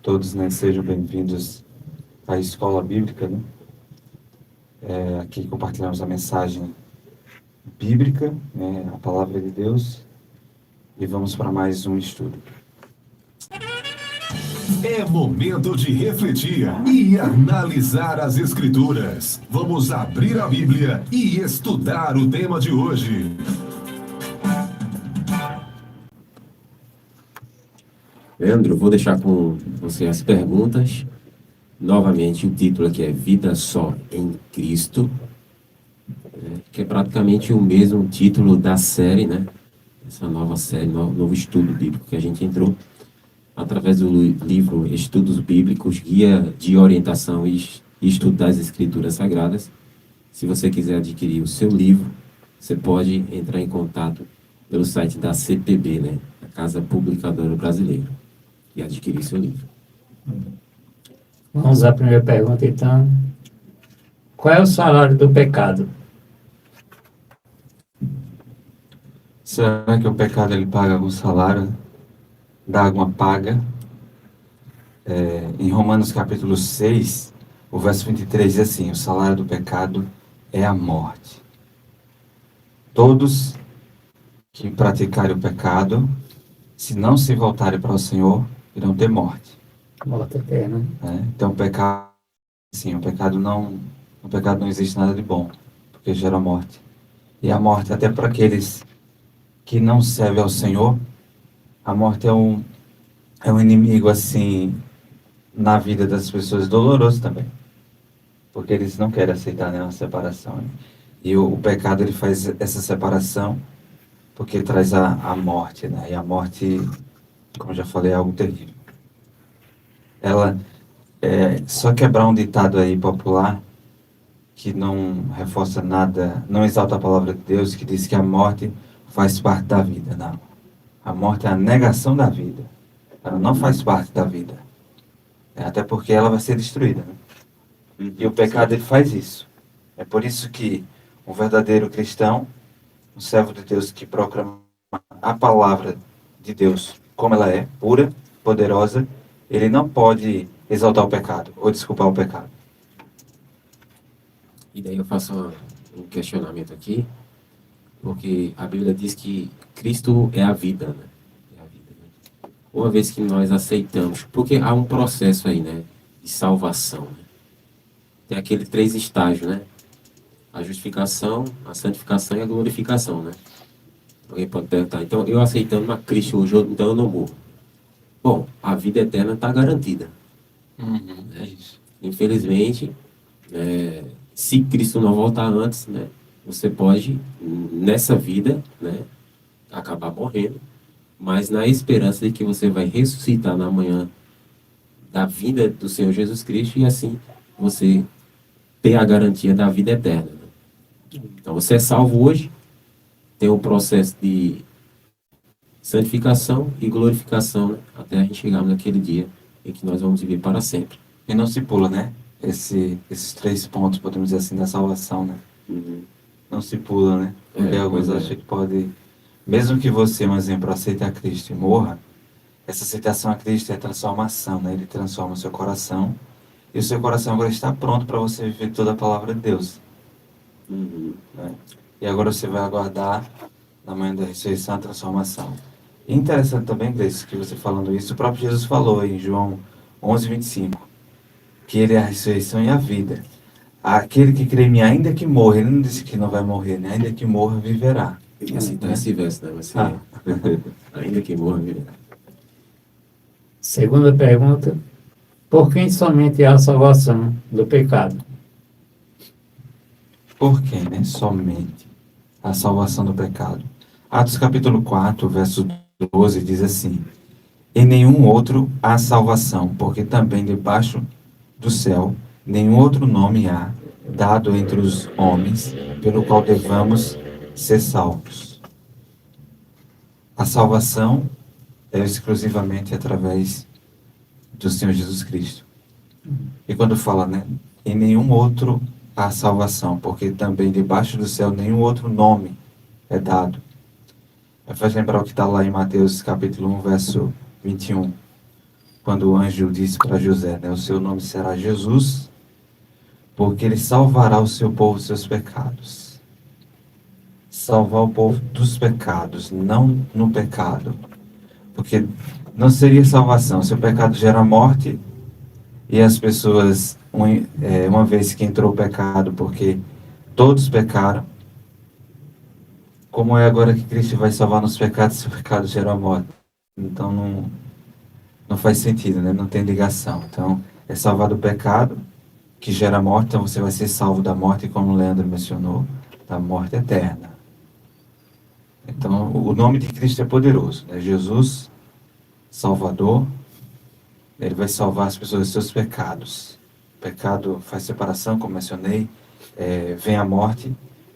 todos, né, sejam bem-vindos à Escola Bíblica, né? Aqui compartilhamos a mensagem bíblica, né, a Palavra de Deus, e vamos para mais um estudo. É momento de refletir e analisar as Escrituras. Vamos abrir a Bíblia e estudar o tema de hoje. Leandro, vou deixar com você as perguntas. Novamente, o título aqui é Vida Só em Cristo, que é praticamente o mesmo título da série, né? Essa nova série, novo estudo bíblico que a gente entrou, através do livro Estudos Bíblicos, Guia de Orientação e Estudo das Escrituras Sagradas. Se você quiser adquirir o seu livro, você pode entrar em contato pelo site da CPB, né? A Casa Publicadora Brasileira, e adquirir seu livro. Vamos à primeira pergunta, então. Qual é o salário do pecado? Será que o pecado ele paga algum salário? Dá alguma paga? Em Romanos capítulo 6, o verso 23 diz assim: o salário do pecado é a morte. Todos que praticarem o pecado, se não se voltarem para o Senhor, irão ter morte. Morte eterna. Então o pecado, sim, o pecado não existe nada de bom, porque gera morte. E a morte, até para aqueles que não servem ao Senhor, a morte é um inimigo, assim, na vida das pessoas, doloroso também. Porque eles não querem aceitar nenhuma separação. Né? E o pecado, ele faz essa separação, porque traz a morte, né? E a morte, como eu já falei, é algo terrível. Só quebrar um ditado aí popular, que não reforça nada, não exalta a palavra de Deus, que diz que a morte faz parte da vida. Não. A morte é a negação da vida. Ela não faz parte da vida. Até porque ela vai ser destruída. Né? E o pecado, ele faz isso. É por isso que um verdadeiro cristão, um servo de Deus que proclama a palavra de Deus como ela é, pura, poderosa, ele não pode exaltar o pecado ou desculpar o pecado. E daí eu faço um questionamento aqui, porque a Bíblia diz que Cristo é a vida, né? É a vida, né? Uma vez que nós aceitamos, porque há um processo aí, né, de salvação, né? Tem aqueles 3 estágios, né? A justificação, a santificação e a glorificação, né? Alguém pode perguntar, então eu aceitando a Cristo hoje, então eu não morro. Bom, a vida eterna está garantida. É isso. Infelizmente, se Cristo não voltar antes, né, você pode, nessa vida, né, acabar morrendo, mas na esperança de que você vai ressuscitar na manhã da vinda do Senhor Jesus Cristo e assim você ter a garantia da vida eterna. Né? Então você é salvo hoje, tem um processo de santificação e glorificação, né, até a gente chegar naquele dia em que nós vamos viver para sempre. E não se pula, né? Esses 3 pontos, podemos dizer assim, da salvação, né? Não se pula, né? Porque alguns acham que pode... Mesmo que você, um exemplo, aceite a Cristo e morra, essa aceitação a Cristo é transformação, né? Ele transforma o seu coração, e o seu coração agora está pronto para você viver toda a palavra de Deus. Né? E agora você vai aguardar, na manhã da ressurreição, a transformação. E interessante também, Gleice, que você falando isso, o próprio Jesus falou em João 11:25, que ele é a ressurreição e a vida. Aquele que crê em mim, ainda que morra, ele não disse que não vai morrer, né? Ainda que morra, viverá. E assim tá esse verso, né? Você, ainda que morra, viverá. Segunda pergunta. Por quem somente há a salvação do pecado? Por quem, né? Somente a salvação do pecado. Atos capítulo 4, verso 12, diz assim: em nenhum outro há salvação, porque também debaixo do céu nenhum outro nome há dado entre os homens pelo qual devamos ser salvos. A salvação é exclusivamente através do Senhor Jesus Cristo. E quando fala, né, em nenhum outro há salvação, porque também debaixo do céu nenhum outro nome é dado. Faz lembrar o que está lá em Mateus capítulo 1, verso 21. quando o anjo disse para José, né, o seu nome será Jesus, porque ele salvará o seu povo dos seus pecados. Salvar o povo dos pecados, não no pecado. Porque não seria salvação se o pecado gera morte e as pessoas, uma vez que entrou o pecado, porque todos pecaram, como é agora que Cristo vai salvar nos pecados se o pecado gera morte? Então não faz sentido, né? Não tem ligação. Então, é salvar do pecado que gera morte, então você vai ser salvo da morte, como o Leandro mencionou, da morte eterna. Então, o nome de Cristo é poderoso, né? Jesus, Salvador, ele vai salvar as pessoas dos seus pecados. O pecado faz separação, como mencionei, vem a morte,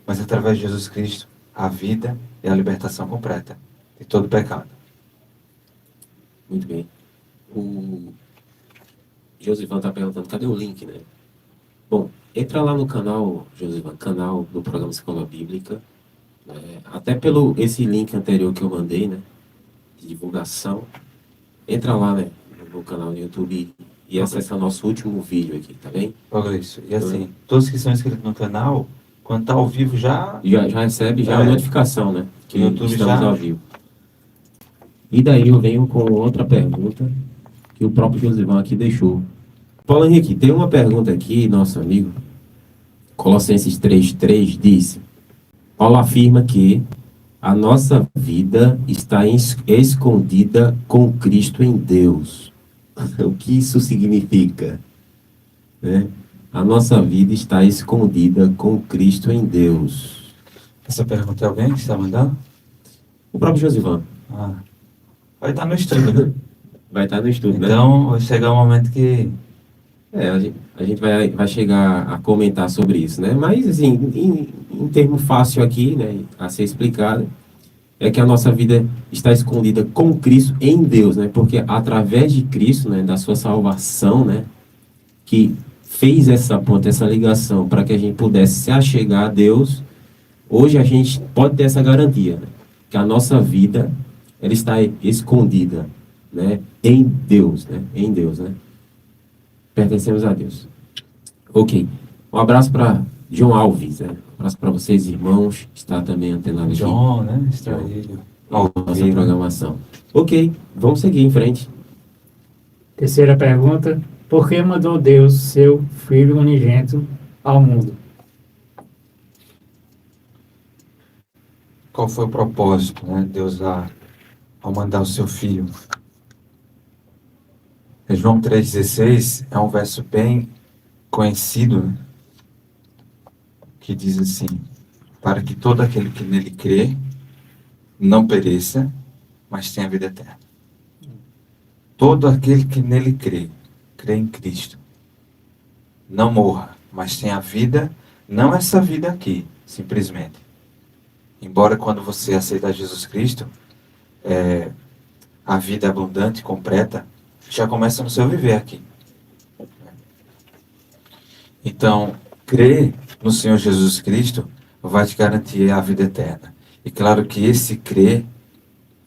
mas através de Jesus Cristo, a vida e a libertação completa de todo pecado. Muito bem. O Josivan está perguntando, cadê o link, né? Bom, entra lá no canal, Josivan, canal do programa Escola Bíblica, até pelo esse link anterior que eu mandei, né, de divulgação, entra lá, né, no canal do YouTube e acessa nosso último vídeo aqui, tá bem? Olha isso. E assim, todos que são inscritos no canal, quando tá ao vivo já recebe a notificação, né, que o YouTube estamos ao vivo. E daí eu venho com outra pergunta que o próprio Josivan aqui deixou. Paulo Henrique, tem uma pergunta aqui, nosso amigo, Colossenses 3:3 diz: Paulo afirma que a nossa vida está escondida com Cristo em Deus. O que isso significa? Né? A nossa vida está escondida com Cristo em Deus. Essa pergunta é alguém que está mandando? O próprio Josivan. Vai estar no estudo, né? Vai estar no estudo, né? Então, vai chegar um momento que... a gente vai chegar a comentar sobre isso, né? Mas, assim, em termo fácil aqui, né, a ser explicado, é que a nossa vida está escondida com Cristo em Deus, né? Porque através de Cristo, né, da sua salvação, né, que fez essa ponte, essa ligação para que a gente pudesse se achegar a Deus, hoje a gente pode ter essa garantia, né? Que a nossa vida, ela está escondida, né, em Deus, né? Em Deus, né? Pertencemos a Deus. Ok. Um abraço para João Alves, né? Um abraço para vocês, irmãos. Está também antenado aqui. John, né? Está aí. Nossa programação. Ok, vamos seguir em frente. Terceira pergunta: por que mandou Deus seu Filho unigênito ao mundo? Qual foi o propósito, né? Deus ao mandar o seu Filho? João 3,16 é um verso bem conhecido, né? Que diz assim: para que todo aquele que nele crê não pereça, mas tenha vida eterna. Todo aquele que nele crê em Cristo, não morra, mas tenha vida, não essa vida aqui, simplesmente. Embora quando você aceitar Jesus Cristo, a vida abundante, completa, já começa no seu viver aqui. Então, crer no Senhor Jesus Cristo vai te garantir a vida eterna. E claro que esse crer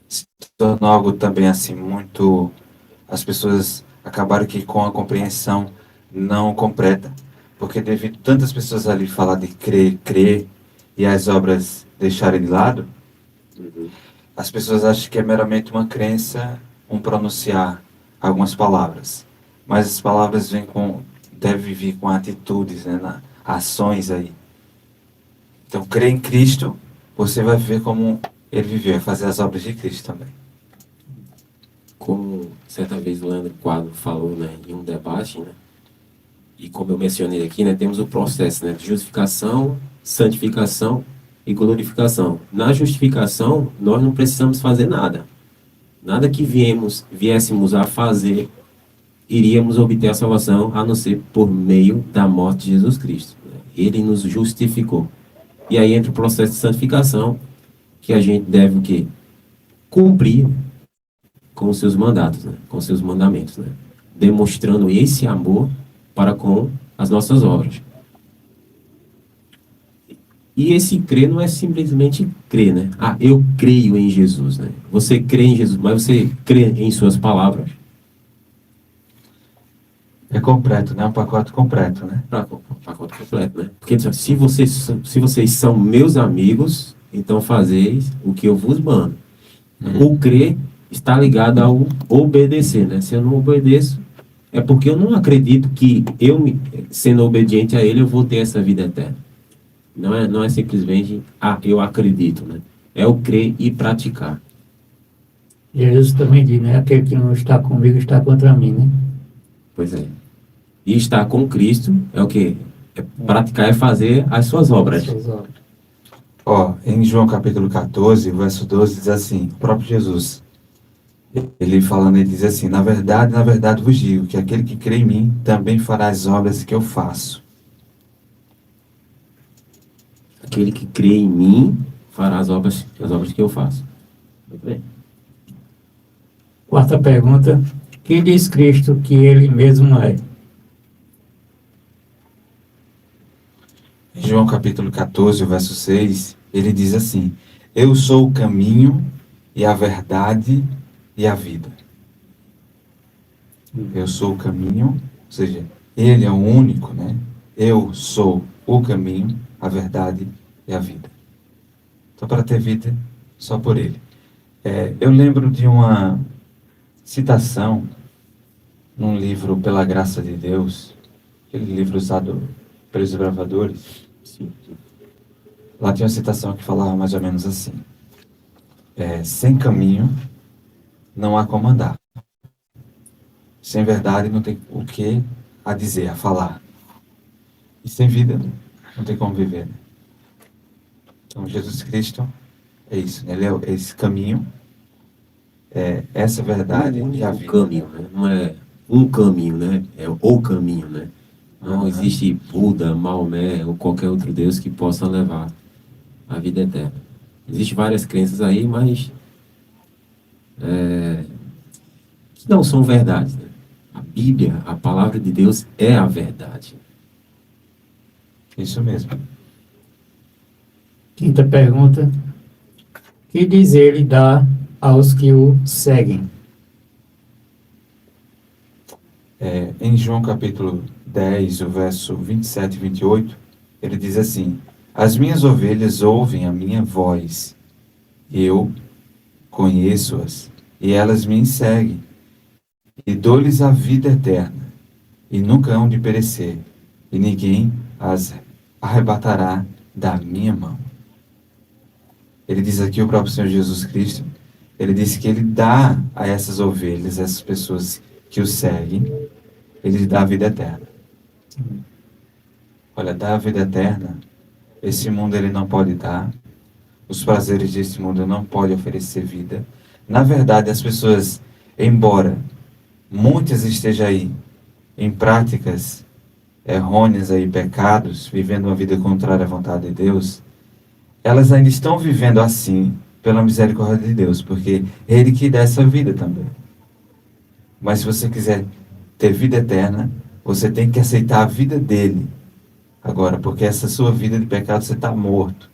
se tornou algo também assim muito... As pessoas acabaram que com a compreensão não completa. Porque devido a tantas pessoas ali falar de crer, e as obras deixarem de lado, as pessoas acham que é meramente uma crença, um pronunciar algumas palavras. Mas as palavras devem vir com atitudes, né, ações aí. Então, crer em Cristo, você vai ver como ele viveu, vai fazer as obras de Cristo também. Como certa vez o Leandro Quadro falou, né, em um debate, né, e como eu mencionei aqui, né, temos o processo, né, de justificação, santificação e glorificação. Na justificação, nós não precisamos fazer nada. Nada que viéssemos a fazer, iríamos obter a salvação, a não ser por meio da morte de Jesus Cristo. Ele nos justificou. E aí entra o processo de santificação, que a gente deve o quê? Cumprir com os seus mandatos, né? Com os seus mandamentos, né? Demonstrando esse amor para com as nossas obras. E esse crer não é simplesmente crer, né? Eu creio em Jesus, né? Você crê em Jesus, mas você crê em suas palavras. É completo, né? Um pacote completo, né? Pacote completo, né? Porque ele diz, se vocês são meus amigos, então fazeis o que eu vos mando. O crer está ligado ao obedecer, né? Se eu não obedeço, é porque eu não acredito que sendo obediente a ele, eu vou ter essa vida eterna. Não é simplesmente, eu acredito, né? É o crer e praticar. Jesus também diz, né? Aquele que não está comigo está contra mim, né? Pois é. E estar com Cristo é o quê? Praticar é fazer as suas obras. Suas obras. Ó, em João capítulo 14, verso 12, diz assim, o próprio Jesus, ele falando, ele diz assim, na verdade vos digo, que aquele que crê em mim, também fará as obras que eu faço. Aquele que crê em mim, fará as obras que eu faço. Muito bem. Quarta pergunta. Que diz Cristo que ele mesmo é? Em João capítulo 14, verso 6, ele diz assim, eu sou o caminho e a verdade e a vida. Eu sou o caminho, ou seja, ele é o único, né? Eu sou o caminho, a verdade e a vida. Então, para ter vida, só por ele. Eu lembro de uma citação num livro Pela Graça de Deus, aquele livro usado pelos desbravadores. Sim. Lá tinha uma citação que falava mais ou menos assim, sem caminho não há como andar. Sem verdade não tem o que a dizer, a falar. E sem vida não tem como viver, né? Então Jesus Cristo é isso, né? Ele é esse caminho, essa verdade e a O vida. caminho, né? Não é um caminho, né? É o caminho, né? Não existe Buda, Maomé ou qualquer outro Deus que possa levar a vida eterna. Existem várias crenças aí, mas que não são verdades, né? A Bíblia, a palavra de Deus é a verdade. Isso mesmo. Quinta pergunta. Que diz ele dá aos que o seguem? Em João capítulo 10, o verso 27 e 28, ele diz assim, as minhas ovelhas ouvem a minha voz, eu conheço-as, e elas me seguem, e dou-lhes a vida eterna, e nunca hão de perecer, e ninguém as arrebatará da minha mão. Ele diz aqui, o próprio Senhor Jesus Cristo, ele disse que ele dá a essas ovelhas, essas pessoas que o seguem, ele dá a vida eterna. Olha, dar a vida eterna, esse mundo ele não pode dar, os prazeres desse mundo não podem oferecer vida. Na verdade, as pessoas, embora muitas estejam aí em práticas errôneas, aí, pecados, vivendo uma vida contrária à vontade de Deus, elas ainda estão vivendo assim, pela misericórdia de Deus, porque é Ele que dá essa vida também. Mas se você quiser ter vida eterna, você tem que aceitar a vida dele. Agora, porque essa sua vida de pecado, você está morto.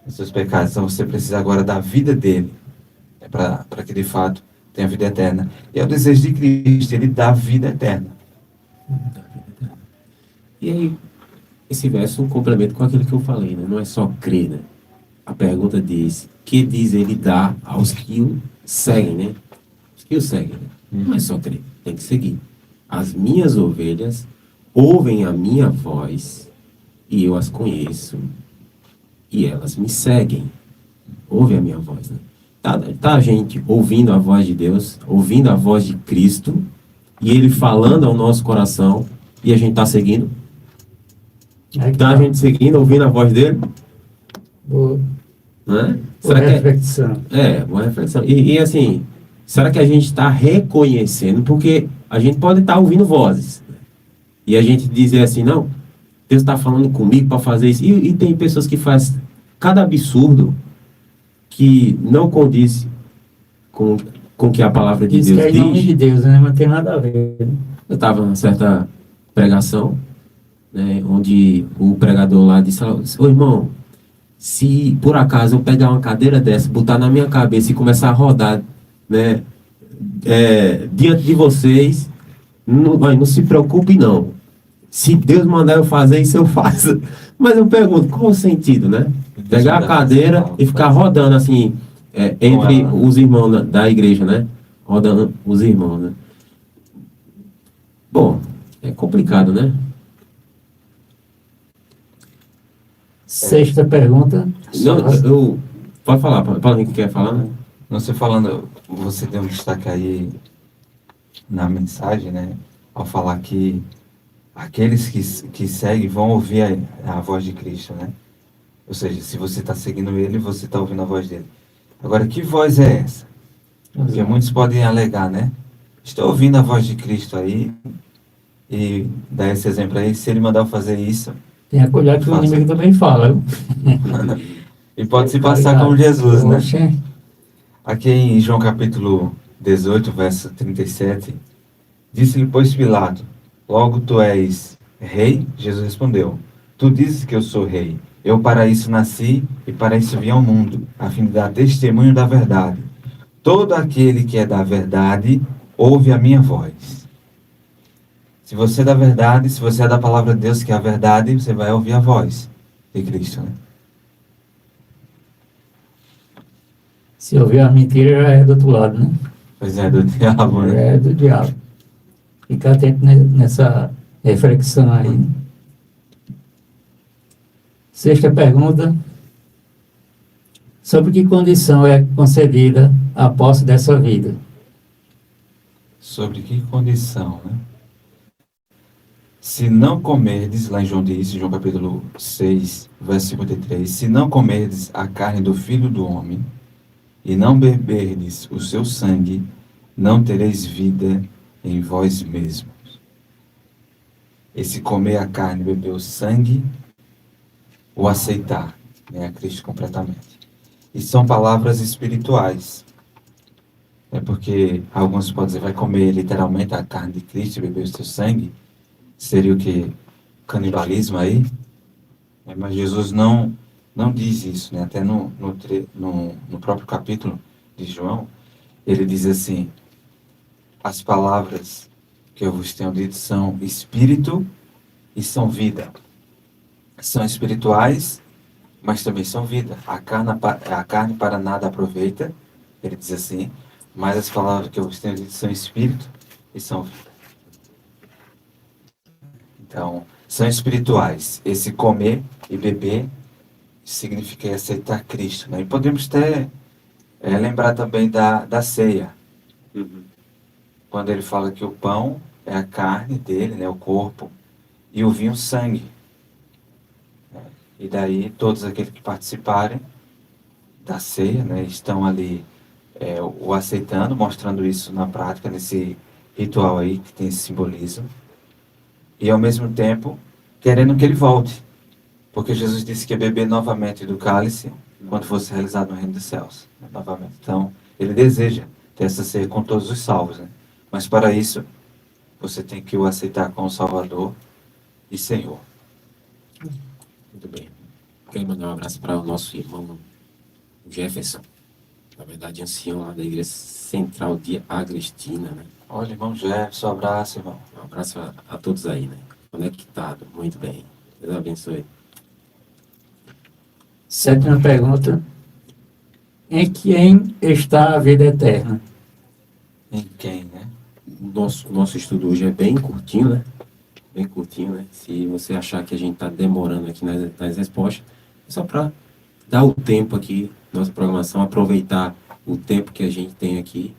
Os seus pecados, então você precisa agora da vida dele, para que de fato tenha vida eterna. E é o desejo de Cristo, ele dá vida eterna. E aí, esse verso complementa com aquilo que eu falei, né? Não é só crer, né? A pergunta diz, que diz ele dá aos que o seguem, né? Os que o seguem, né? Não é só crer, tem que seguir. As minhas ovelhas ouvem a minha voz e eu as conheço e elas me seguem. Ouve a minha voz, né? Tá a gente ouvindo a voz de Deus, ouvindo a voz de Cristo e ele falando ao nosso coração e a gente tá seguindo? Tá a gente seguindo, ouvindo a voz dele? Boa, Né? boa reflexão. Boa reflexão. E assim, será que a gente está reconhecendo? Porque a gente pode estar ouvindo vozes. E a gente dizer assim, não, Deus está falando comigo para fazer isso. E tem pessoas que fazem cada absurdo que não condiz com o que a palavra de Diz Deus que é em nome de Deus, né? Mas não tem nada a ver. Né? Eu estava numa certa pregação, né, onde o pregador lá disse, ô irmão, se por acaso eu pegar uma cadeira dessa, botar na minha cabeça e começar a rodar, né, diante de vocês, Não, vai, não se preocupe, não. Se Deus mandar eu fazer isso, eu faço. Mas eu pergunto, qual o sentido, né? Pegar a cadeira e ficar rodando assim, entre os irmãos da igreja, né? Rodando os irmãos, né? Bom, é complicado, né? Sexta pergunta. Não, pode falar, fala o que quer falar, né? Não sei falando, você deu um destaque aí na mensagem, né? Ao falar que aqueles que seguem vão ouvir a voz de Cristo, né? Ou seja, se você está seguindo ele, você está ouvindo a voz dele. Agora, que voz é essa? Porque muitos podem alegar, né? Estou ouvindo a voz de Cristo aí, e dar esse exemplo aí, se ele mandar eu fazer isso, Tem a cuidado que o Faça. inimigo também fala. Viu? e pode se passar como Jesus, né? Oxe, Aqui em João capítulo 18, verso 37, disse-lhe, pois, Pilato, logo tu és rei? Jesus respondeu, tu dizes que eu sou rei. Eu para isso nasci e para isso vim ao mundo, a fim de dar testemunho da verdade. Todo aquele que é da verdade, ouve a minha voz. Se você é da verdade, se você é da palavra de Deus, que é a verdade, você vai ouvir a voz de Cristo, né? se ouvir a mentira, já é do outro lado, né? Pois é, do diabo, Já né? é do diabo. Fica atento nessa reflexão aí. Né? Sexta pergunta. Sobre que condição é concedida a posse dessa vida? Sobre que condição, né? Se não comerdes, lá em João disse, João capítulo 6, verso 53, se não comerdes a carne do Filho do Homem, e não beberdes o seu sangue, não tereis vida em vós mesmos. Esse comer a carne e beber o sangue, o aceitar, né, a Cristo completamente. E são palavras espirituais. É porque alguns podem dizer, vai comer literalmente a carne de Cristo e beber o seu sangue, seria o que? Canibalismo aí? Mas Jesus não diz isso, né? Até no próprio capítulo de João, ele diz assim, as palavras que eu vos tenho dito são espírito e são vida. São espirituais, mas também são vida. A carne para nada aproveita, ele diz assim, mas as palavras que eu vos tenho dito são espírito e são vida. Então, são espirituais. Esse comer e beber significa aceitar Cristo, né? E podemos até lembrar também da ceia. Quando ele fala que o pão é a carne dele, né, o corpo, e o vinho o sangue. E daí todos aqueles que participarem da ceia, né, estão ali o aceitando, mostrando isso na prática, nesse ritual aí que tem esse simbolismo. E ao mesmo tempo, querendo que ele volte. Porque Jesus disse que ia beber novamente do cálice quando fosse realizado no reino dos céus. Né, novamente. Então, ele deseja ter essa ceia com todos os salvos. Né? Mas para isso, você tem que o aceitar como Salvador e Senhor. Muito bem. Quero mandar um abraço para o nosso irmão Jefferson. Na verdade, ancião lá da Igreja Central de Agrestina, né? Olha, irmão Jefferson, abraço, irmão. Um abraço a todos aí, né? Conectado. Muito bem. Deus abençoe. Sétima pergunta. Em quem está a vida eterna? Em quem, né? Nosso estudo hoje é bem curtinho, né? Bem curtinho, né? Se você achar que a gente está demorando aqui nas respostas, é só para dar o tempo aqui, nossa programação, aproveitar o tempo que a gente tem aqui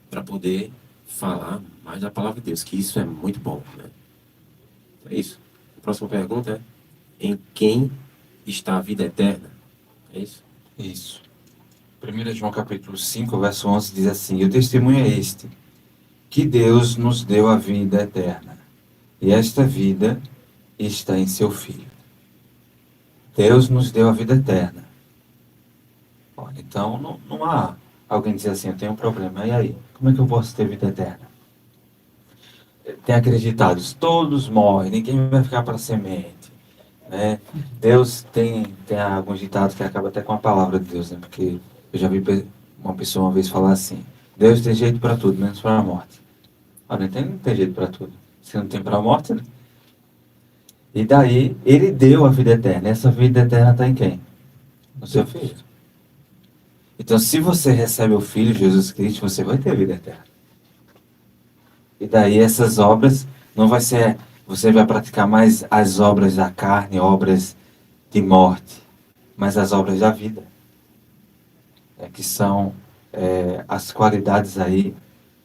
para poder falar mais da palavra de Deus, que isso é muito bom, né? É isso. A próxima pergunta é: em quem está a vida eterna? É isso? Isso. 1 João capítulo 5, verso 11 diz assim, e o testemunho é este, que Deus nos deu a vida eterna, e esta vida está em seu Filho. Deus nos deu a vida eterna. Olha, então não há alguém dizer assim, eu tenho um problema, e aí? Como é que eu posso ter vida eterna? Tem acreditados, todos morrem, ninguém vai ficar para semente. Né? Deus tem alguns ditados que acabam até com a palavra de Deus, né? Porque eu já vi uma pessoa uma vez falar assim, Deus tem jeito para tudo, menos para a morte. Olha, não tem jeito para tudo. Se não tem para a morte, né? E daí, ele deu a vida eterna. Essa vida eterna está em quem? No seu Filho. Então, se você recebe o Filho, Jesus Cristo, você vai ter a vida eterna. E daí, essas obras, não vai ser... Você vai praticar mais as obras da carne, obras de morte, mas as obras da vida. Que são as qualidades aí.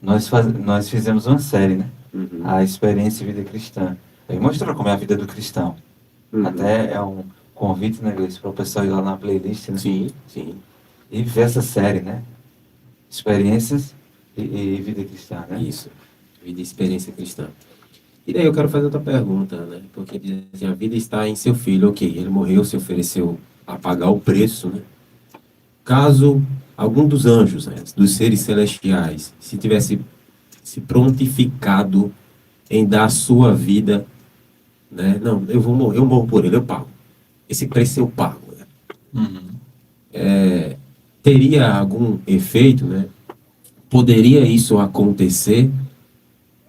Nós fizemos uma série, né? Uhum. A experiência e vida cristã. Aí mostrou como é a vida do cristão. Uhum. Até é um convite na igreja para o pessoal ir lá na playlist, né? Sim, sim. E ver essa série, né? Experiências e vida cristã, né? Isso. Vida e experiência cristã. E daí eu quero fazer outra pergunta, né? Porque diz assim, a vida está em seu filho, ok. Ele morreu, se ofereceu a pagar o preço, né? Caso algum dos anjos, né, dos seres celestiais, se tivesse se prontificado em dar a sua vida, né? Não, eu vou morrer, eu morro por ele, eu pago. Esse preço eu pago, né? Uhum. Teria algum efeito, né? Poderia isso acontecer?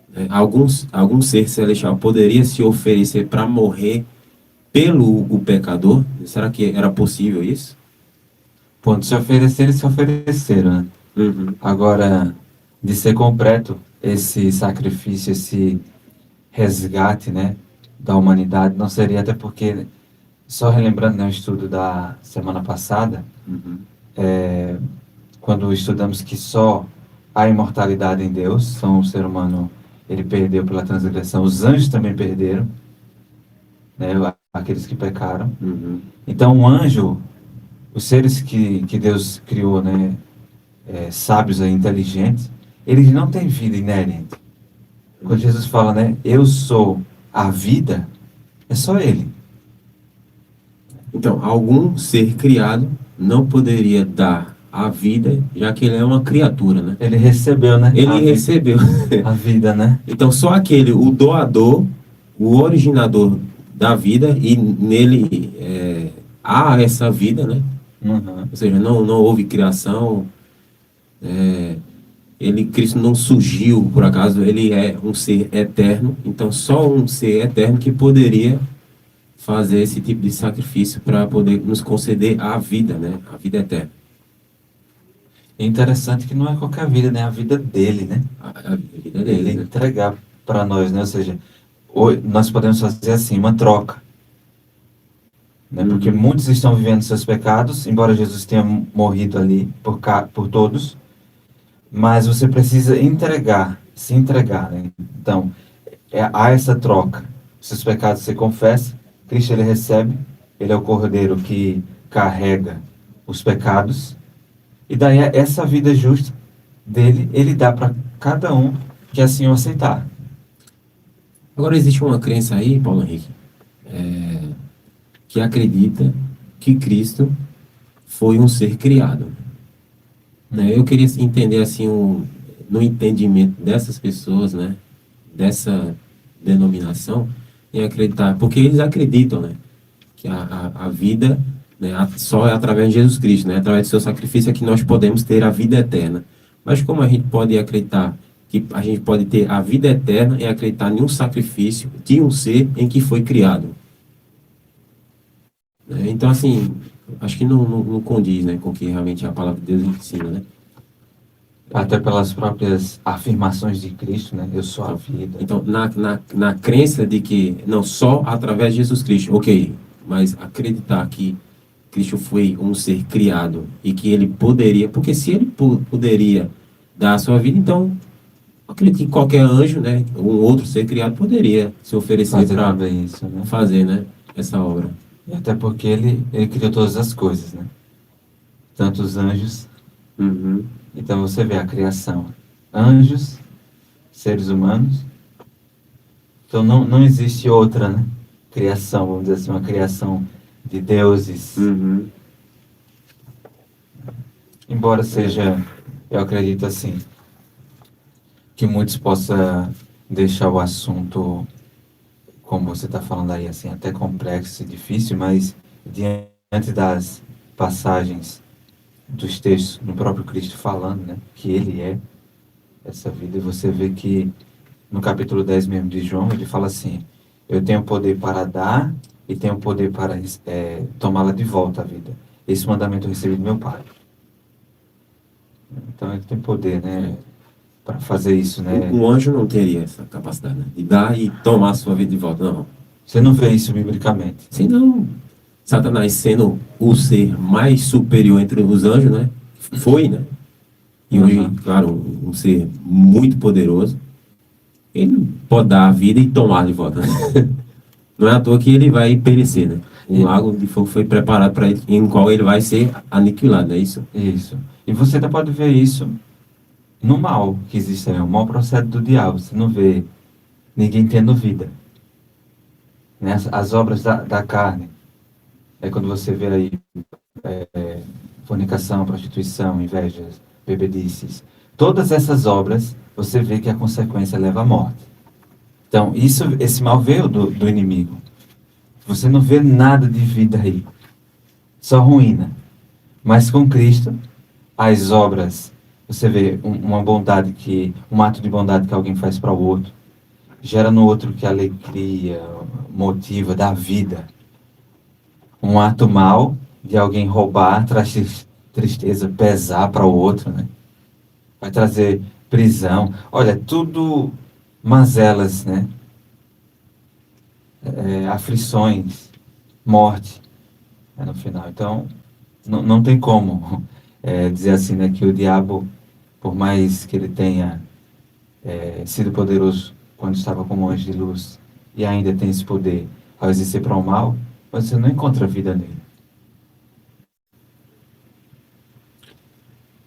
Né? Algum ser celestial poderia se oferecer para morrer pelo o pecador? Será que era possível isso? Ponto, se oferecer, eles se ofereceram, né? Uhum. Agora, de ser completo esse sacrifício, esse resgate, né, da humanidade, não seria, até porque, só relembrando, né, o estudo da semana passada, Uhum. quando estudamos que só há imortalidade em Deus, são o ser humano, ele perdeu pela transgressão, os anjos também perderam, né, aqueles que pecaram. Uhum. Então, um anjo, os seres que Deus criou, né, sábios e inteligentes, eles não têm vida inerente. Quando Jesus fala, né, eu sou a vida, é só ele. Então, algum ser criado não poderia dar a vida, já que ele é uma criatura, né? Ele recebeu, né, Ele recebeu. a vida, né? Então, só aquele, o doador, o originador da vida, e nele há essa vida, né? Uhum. Ou seja, não houve criação, Cristo não surgiu por acaso, ele é um ser eterno, então só um ser eterno que poderia fazer esse tipo de sacrifício para poder nos conceder a vida, né? A vida eterna. É interessante que não é qualquer vida, né? A vida dele, né? A vida Ele dele, né? entregar para nós, né? Ou seja, nós podemos fazer assim, uma troca. Né? Porque Uhum. muitos estão vivendo seus pecados, embora Jesus tenha morrido ali por todos, mas você precisa se entregar, né? Então, há essa troca. Seus pecados você confessa, Cristo ele recebe, ele é o cordeiro que carrega os pecados, e daí essa vida justa dele, ele dá para cada um que assim o aceitar. Agora, existe uma crença aí, Paulo Henrique, que acredita que Cristo foi um ser criado. Né? Eu queria entender, assim, no entendimento dessas pessoas, né, dessa denominação, em acreditar, porque eles acreditam, né, que a vida, né, só é através de Jesus Cristo, né, através do seu sacrifício é que nós podemos ter a vida eterna. Mas como a gente pode acreditar que a gente pode ter a vida eterna e acreditar em um sacrifício de um ser em que foi criado? Né? Então, assim, acho que não condiz, né, com o que realmente a palavra de Deus ensina, né? Até pelas próprias afirmações de Cristo, né? Eu sou a vida. Então, na crença de que, não, só através de Jesus Cristo, ok, mas acreditar que Cristo foi um ser criado e que ele poderia, porque se ele poderia dar a sua vida, então, acredito que qualquer anjo, né, um outro ser criado poderia se oferecer Fazer para também isso, né? fazer, né, essa obra. E até porque ele criou todas as coisas, né? Tanto os anjos. Uhum. Então você vê a criação. Anjos, seres humanos. Então não existe outra, né? Criação, vamos dizer assim, uma criação de deuses. Uhum. Embora seja, eu acredito assim, que muitos possam deixar o assunto, como você está falando aí, assim, até complexo e difícil, mas diante das passagens dos textos do próprio Cristo falando, né, que ele é essa vida, e você vê que no capítulo 10 mesmo de João, ele fala assim: eu tenho poder para dar e tenho poder para tomá-la de volta à vida. Esse mandamento eu recebi do meu Pai. Então ele tem poder, né, para fazer isso, né? Um anjo não teria essa capacidade, né? De dar e tomar a sua vida de volta, não. Você não vê isso biblicamente. Senão, Satanás sendo o ser mais superior entre os anjos, né? Foi, né? E hoje, Uhum. claro, um ser muito poderoso, ele pode dar a vida e tomar de volta, né? Não é à toa que ele vai perecer, né? Um lago de fogo foi preparado para ele, em qual ele vai ser aniquilado, não é isso? Isso. E você ainda pode ver isso no mal que existe aí. O mal procede do diabo. Você não vê ninguém tendo vida. Né? As obras da carne. É quando você vê aí fornicação, prostituição, invejas, bebedices. Todas essas obras, você vê que a consequência leva à morte. Então, esse mal veio do inimigo. Você não vê nada de vida aí. Só ruína. Mas com Cristo, as obras, você vê uma bondade um ato de bondade que alguém faz para o outro, gera no outro que alegria, motiva, dá vida. Um ato mal de alguém roubar traz tristeza, pesar para o outro, né? Vai trazer prisão. Olha, tudo mazelas, né? Aflições, morte, né, no final. Então, não tem como dizer assim, né, que o diabo, por mais que ele tenha sido poderoso quando estava como anjo de luz e ainda tem esse poder ao exercer para o mal, você não encontra vida nele.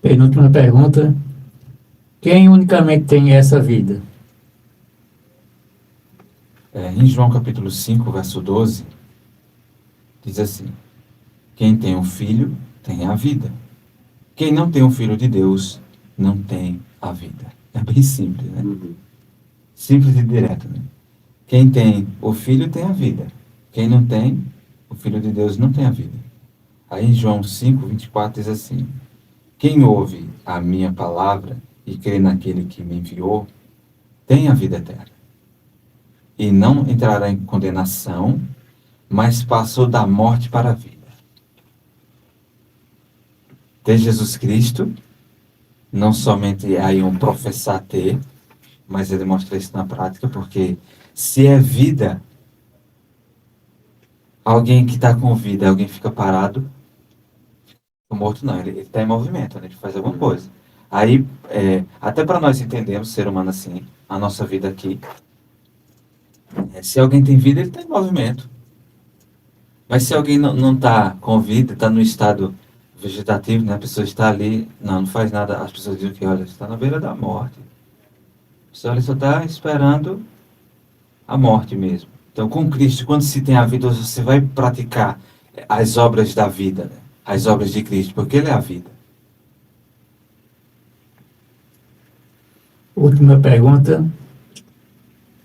Penúltima pergunta. Quem unicamente tem essa vida? Em João capítulo 5, verso 12, diz assim: quem tem um filho tem a vida. Quem não tem um filho de Deus não tem a vida. É bem simples, né? Simples e direto, né? Quem tem o filho tem a vida. Quem não tem, o filho de Deus não tem a vida. Aí em João 5, 24 diz assim: quem ouve a minha palavra e crê naquele que me enviou, tem a vida eterna. E não entrará em condenação, mas passou da morte para a vida. Ter Jesus Cristo, não somente é aí um professar ter, mas ele mostra isso na prática, porque se é vida, alguém que está com vida, alguém fica parado, o morto não, ele está em movimento, né? Ele faz alguma coisa. Aí, até para nós entendermos, ser humano assim, a nossa vida aqui, se alguém tem vida, ele está em movimento. Mas se alguém não está com vida, está no estado vegetativo, né? A pessoa está ali, não faz nada, as pessoas dizem que, olha, está na beira da morte. A pessoa só está esperando a morte mesmo. Então, com Cristo, quando se tem a vida, você vai praticar as obras da vida, né? As obras de Cristo, porque Ele é a vida. Última pergunta.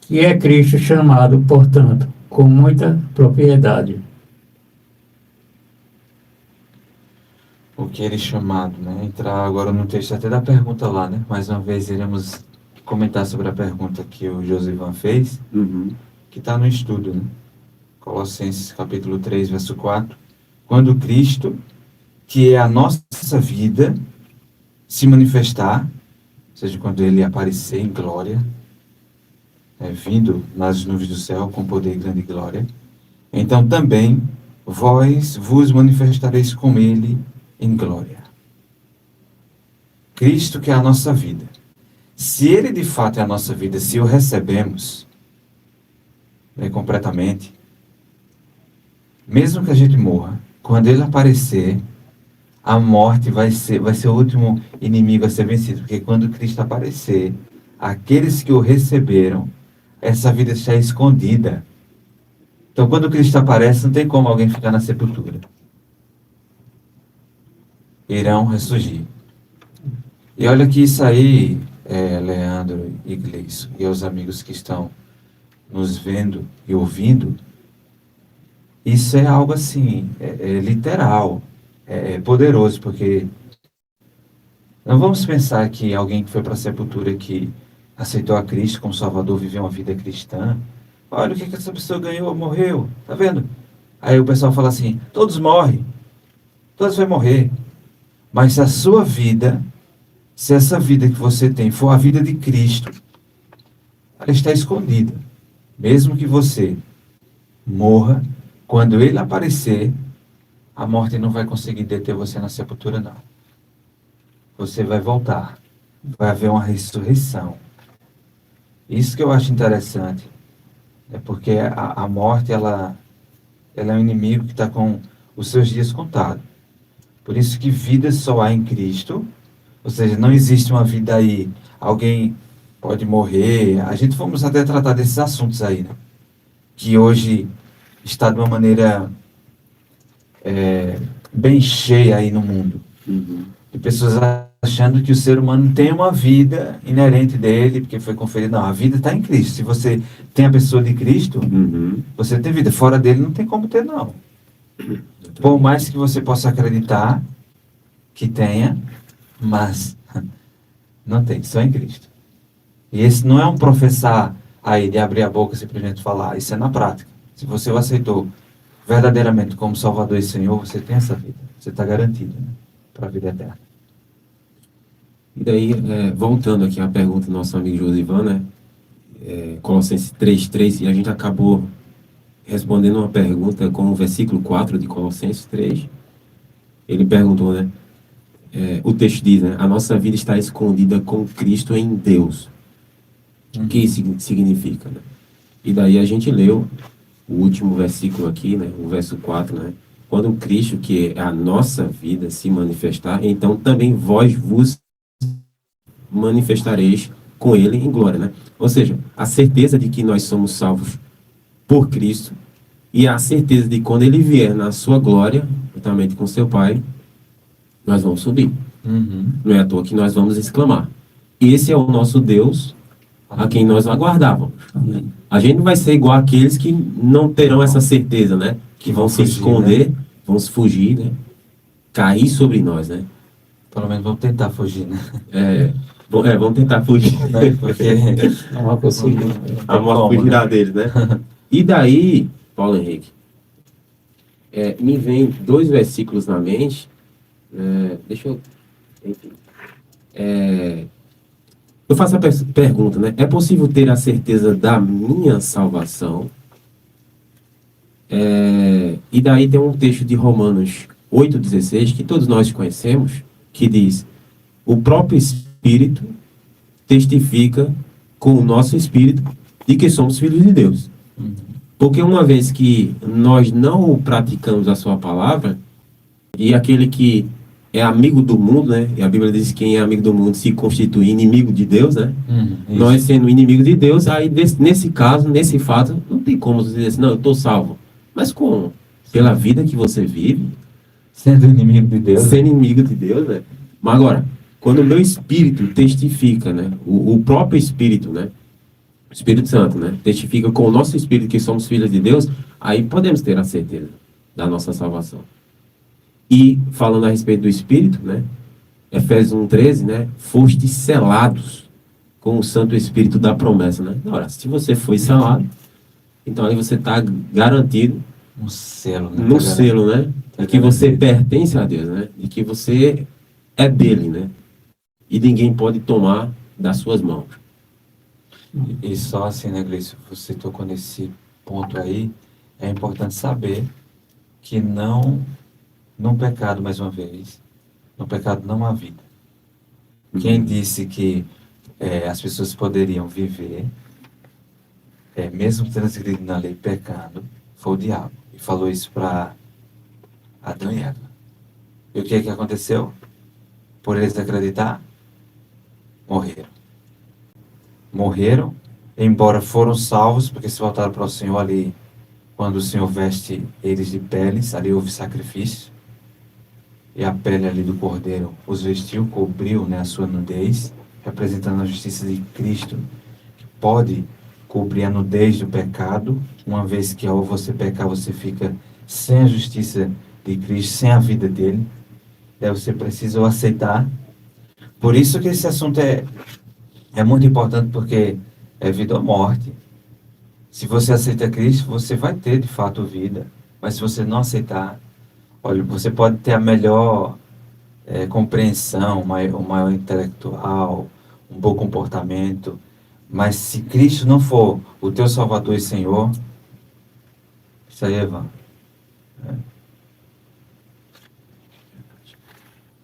Que é Cristo chamado, portanto, com muita propriedade? O que Ele é chamado, né? Entrar agora no texto até da pergunta lá, né? Mais uma vez iremos comentar sobre a pergunta que o Josivan fez, que está no estudo, né? Colossenses capítulo 3, verso 4. Quando Cristo, que é a nossa vida, se manifestar, ou seja, quando Ele aparecer em glória, vindo nas nuvens do céu com poder e grande glória, então também vós vos manifestareis com Ele em glória. Cristo que é a nossa vida. Se Ele de fato é a nossa vida, se o recebemos completamente, mesmo que a gente morra, quando Ele aparecer, a morte vai ser o último inimigo a ser vencido, porque quando Cristo aparecer, aqueles que o receberam, essa vida está escondida. Então, quando Cristo aparece, não tem como alguém ficar na sepultura. Irão ressurgir. E olha que isso aí, Leandro e Gleison, e os amigos que estão nos vendo e ouvindo, isso é algo assim, literal, poderoso, porque não vamos pensar que alguém que foi para a sepultura que aceitou a Cristo como Salvador, viveu uma vida cristã. Olha o que essa pessoa ganhou, morreu, tá vendo? Aí o pessoal fala assim, todos morrem, todos vão morrer. Mas se a sua vida, se essa vida que você tem for a vida de Cristo, ela está escondida. Mesmo que você morra, quando Ele aparecer, a morte não vai conseguir deter você na sepultura, não. Você vai voltar. Vai haver uma ressurreição. Isso que eu acho interessante. É porque a morte, ela é um inimigo que está com os seus dias contados. Por isso que vida só há em Cristo. Ou seja, não existe uma vida aí. Alguém pode morrer. A gente vamos até tratar desses assuntos aí, né? Que hoje está de uma maneira bem cheia aí no mundo. De pessoas achando que o ser humano tem uma vida inerente dele, porque foi conferido. Não, a vida está em Cristo. Se você tem a pessoa de Cristo, você tem vida. Fora dele não tem como ter, não. Por mais que você possa acreditar que tenha, mas não tem, só em Cristo. E esse não é um professar aí de abrir a boca e simplesmente falar. Isso é na prática. Se você o aceitou verdadeiramente como Salvador e Senhor, você tem essa vida. Você está garantido, né, para a vida eterna. E daí, voltando aqui à pergunta do nosso amigo Josivan, né? Colossenses 3:3, e a gente acabou respondendo uma pergunta com o versículo 4 de Colossenses 3. Ele perguntou, né? O texto diz, né? A nossa vida está escondida com Cristo em Deus. O que isso significa, né? E daí a gente leu o último versículo aqui, né? O verso 4, né? Quando Cristo, que é a nossa vida, se manifestar, então também vós vos manifestareis com Ele em glória, né? Ou seja, a certeza de que nós somos salvos por Cristo e a certeza de que quando Ele vier na sua glória, juntamente com seu Pai, nós vamos subir. Não é à toa que nós vamos exclamar. Esse é o nosso Deus a quem nós aguardávamos. A gente não vai ser igual àqueles que não terão essa certeza, né? Que vão se esconder, né? Vão se fugir, né? Cair sobre nós, né? Pelo menos vamos tentar fugir, né? Vamos tentar fugir. Porque A morte fugirá deles, né? E daí, Paulo Henrique, me vem 2 versículos na mente. Deixa eu... Enfim. Eu faço a pergunta, né? É possível ter a certeza da minha salvação? E daí tem um texto de Romanos 8,16, que todos nós conhecemos, que diz: o próprio Espírito testifica com o nosso Espírito de que somos filhos de Deus. Porque uma vez que nós não praticamos a sua palavra, e aquele que é amigo do mundo, né? E a Bíblia diz que quem é amigo do mundo se constitui inimigo de Deus, né? Nós sendo inimigo de Deus, aí nesse caso, nesse fato, não tem como você dizer assim, não, eu estou salvo. Mas como? Pela vida que você vive, sendo inimigo de Deus. Sendo inimigo de Deus, né? Mas agora, quando o meu espírito testifica, né? O próprio Espírito, né? O Espírito Santo, né? Testifica com o nosso espírito que somos filhos de Deus, aí podemos ter a certeza da nossa salvação. E, falando a respeito do Espírito, né? Efésios 1:13, né? Fostes selados com o Santo Espírito da promessa, né? Ora, se você foi selado, então aí você está garantido um selo, né? No selo, né? De que você pertence a Deus, né? De que você é dele, né? E ninguém pode tomar das suas mãos. E só assim, né, Gleice? Você tocou nesse ponto aí. É importante saber que no pecado, mais uma vez, no pecado não há vida. Quem disse que as pessoas poderiam viver, mesmo transgredindo na lei pecado, foi o diabo. E falou isso para Adão e Eva. E o que aconteceu? Por eles acreditar, morreram, embora foram salvos, porque se voltaram para o Senhor ali, quando o Senhor veste eles de peles, ali houve sacrifício, e a pele ali do cordeiro os vestiu, cobriu, né, a sua nudez, representando a justiça de Cristo, que pode cobrir a nudez do pecado, uma vez que ao você pecar, você fica sem a justiça de Cristo, sem a vida dele. Daí você precisa o aceitar. Por isso que esse assunto é É muito importante porque é vida ou morte. Se você aceita Cristo, você vai ter de fato vida. Mas se você não aceitar, olha, você pode ter a melhor compreensão, o maior intelectual, um bom comportamento, mas se Cristo não for o teu Salvador e Senhor, isso aí é vão.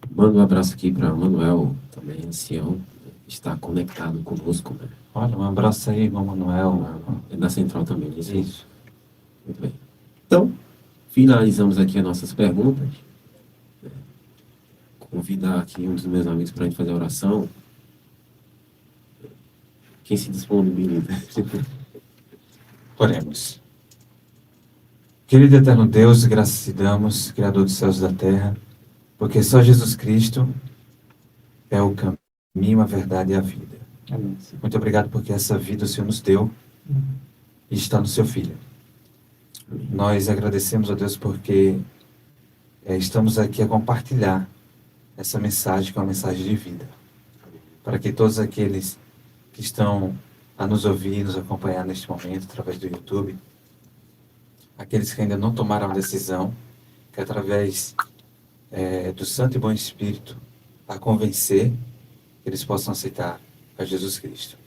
Manda um abraço aqui para Manuel, também ancião, está conectado conosco, né? Olha, um abraço aí, irmão Manuel. É da Central também, isso? Isso. Muito bem. Então, finalizamos aqui as nossas perguntas. Convidar aqui um dos meus amigos para a gente fazer a oração. Quem se disponibiliza? Oremos. Querido e eterno Deus, graças te damos, Criador dos céus e da terra, porque só Jesus Cristo é o caminho, a verdade e a vida. Amém. Muito obrigado porque essa vida o Senhor nos deu e está no seu Filho. Nós agradecemos a Deus porque estamos aqui a compartilhar essa mensagem que é uma mensagem de vida. Para que todos aqueles que estão a nos ouvir, nos acompanhar neste momento através do YouTube, aqueles que ainda não tomaram a decisão, que através do Santo e Bom Espírito a convencer, eles possam aceitar a Jesus Cristo.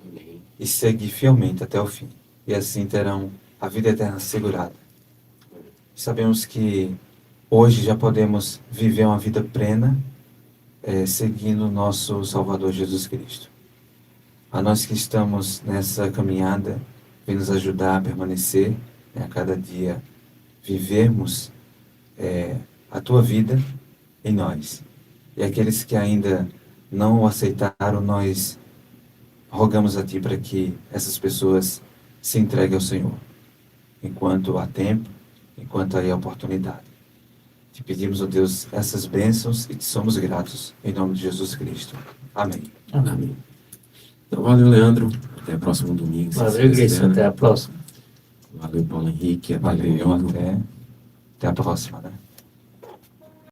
Amém. E seguir fielmente até o fim. E assim terão a vida eterna assegurada. Sabemos que hoje já podemos viver uma vida plena seguindo o nosso Salvador Jesus Cristo. A nós que estamos nessa caminhada, vem nos ajudar a permanecer, a cada dia vivermos a tua vida em nós. E aqueles que ainda não o aceitaram, nós rogamos a ti para que essas pessoas se entreguem ao Senhor, enquanto há tempo, enquanto há oportunidade. Te pedimos, ó Deus, essas bênçãos e te somos gratos, em nome de Jesus Cristo. Amém. Amém. Então, valeu, Leandro. Até o próximo domingo. Valeu, igreja. Até a próxima. Valeu, Paulo Henrique. Até Valeu, domingo. até a próxima, né?